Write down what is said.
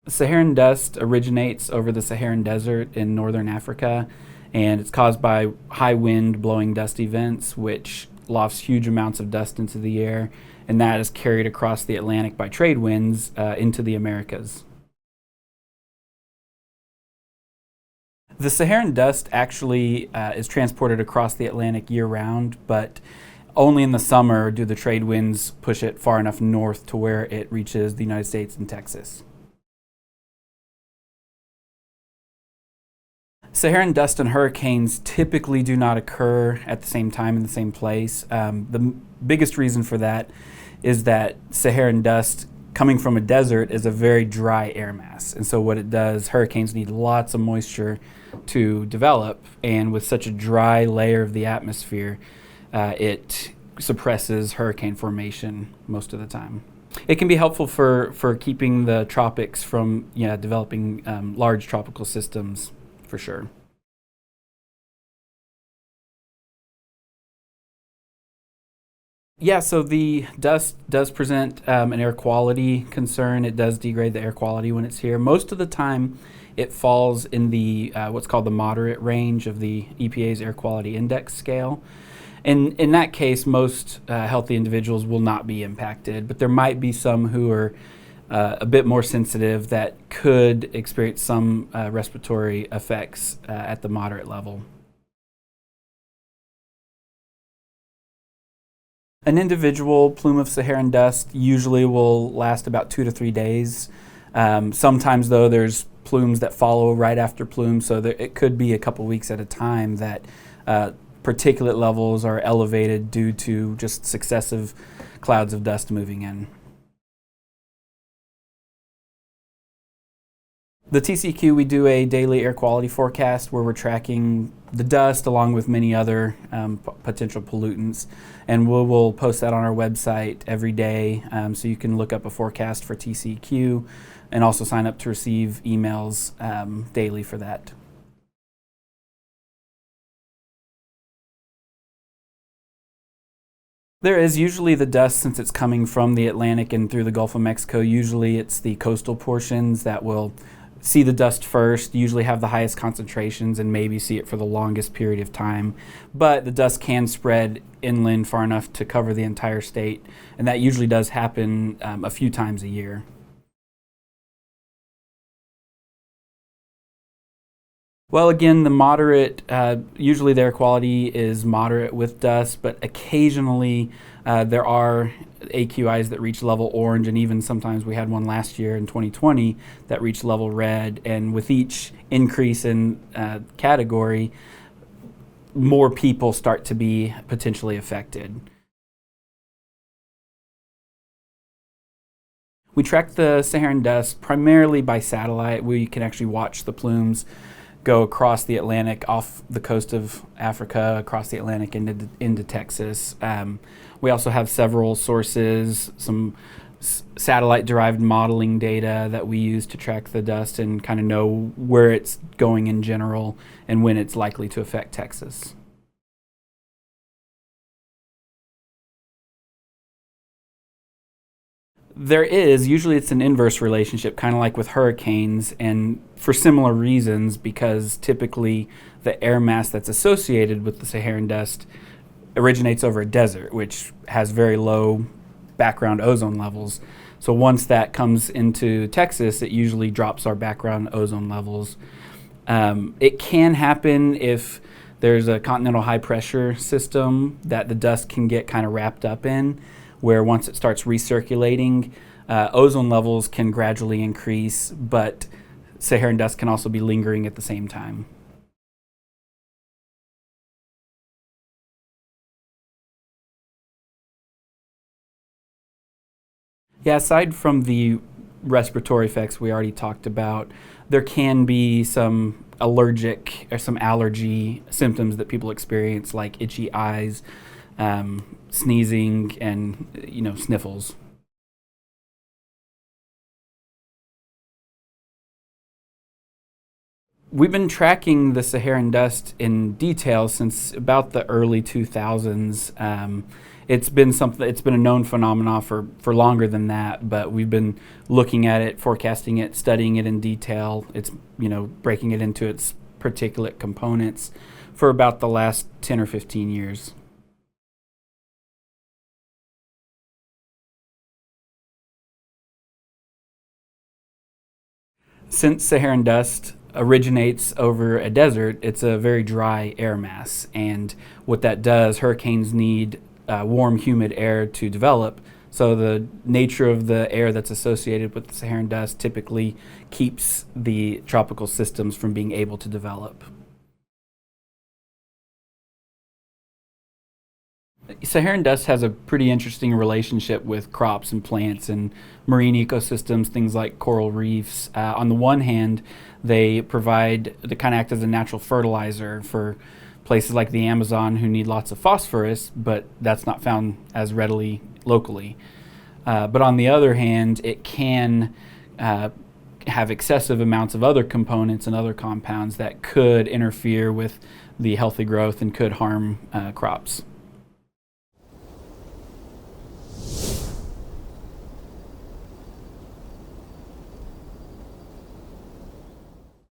Saharan dust originates over the Saharan Desert in northern Africa, and it's caused by high wind blowing dust events, which lofts huge amounts of dust into the air, and that is carried across the Atlantic by trade winds into the Americas. The Saharan dust actually is transported across the Atlantic year-round, but only in the summer do the trade winds push it far enough north to where it reaches the United States and Texas. Saharan dust and hurricanes typically do not occur at the same time in the same place. The biggest reason for that is that Saharan dust coming from a desert is a very dry air mass. And so what it does, hurricanes need lots of moisture to develop, and with such a dry layer of the atmosphere, it suppresses hurricane formation most of the time. It can be helpful for keeping the tropics from developing large tropical systems, for sure. Yeah, so the dust does present an air quality concern. It does degrade the air quality when it's here. Most of the time, it falls in the what's called the moderate range of the EPA's air quality index scale. And in that case, most healthy individuals will not be impacted, but there might be some who are a bit more sensitive that could experience some respiratory effects at the moderate level. An individual plume of Saharan dust usually will last about 2 to 3 days. Sometimes, though, there's plumes that follow right after plumes, so it could be a couple weeks at a time that particulate levels are elevated due to just successive clouds of dust moving in. The TCEQ, we do a daily air quality forecast where we're tracking the dust along with many other potential pollutants, and we'll post that on our website every day, so you can look up a forecast for TCEQ and also sign up to receive emails daily for that. There is usually the dust, since it's coming from the Atlantic and through the Gulf of Mexico. Usually it's the coastal portions that will see the dust first, usually have the highest concentrations, and maybe see it for the longest period of time. But the dust can spread inland far enough to cover the entire state, and that usually does happen a few times a year. Well, again, the moderate, usually the air quality is moderate with dust, but occasionally there are AQIs that reach level orange, and even sometimes we had one last year in 2020 that reached level red. And with each increase in category, more people start to be potentially affected. We track the Saharan dust primarily by satellite. We can actually watch the plumes go across the Atlantic, off the coast of Africa, across the Atlantic into Texas. We also have several sources, some satellite-derived modeling data that we use to track the dust and kind of know where it's going in general and when it's likely to affect Texas. There is. Usually it's an inverse relationship, kind of like with hurricanes, and for similar reasons, because typically the air mass that's associated with the Saharan dust originates over a desert, which has very low background ozone levels. So once that comes into Texas, it usually drops our background ozone levels. It can happen if there's a continental high pressure system that the dust can get kind of wrapped up in, where once it starts recirculating, ozone levels can gradually increase, but Saharan dust can also be lingering at the same time. Yeah, aside from the respiratory effects we already talked about, there can be some allergic or some allergy symptoms that people experience, like itchy eyes, sneezing, and sniffles. We've been tracking the Saharan dust in detail since about the early 2000s. it's been something. It's been a known phenomenon for longer than that, but we've been looking at it, forecasting it, studying it in detail. It's breaking it into its particulate components for about the last 10 or 15 years. Since Saharan dust originates over a desert, it's a very dry air mass. And what that does, hurricanes need warm, humid air to develop. So the nature of the air that's associated with the Saharan dust typically keeps the tropical systems from being able to develop. Saharan dust has a pretty interesting relationship with crops and plants and marine ecosystems, things like coral reefs. On the one hand, they kind of act as a natural fertilizer for places like the Amazon who need lots of phosphorus, but that's not found as readily locally. But on the other hand, it can have excessive amounts of other components and other compounds that could interfere with the healthy growth and could harm crops.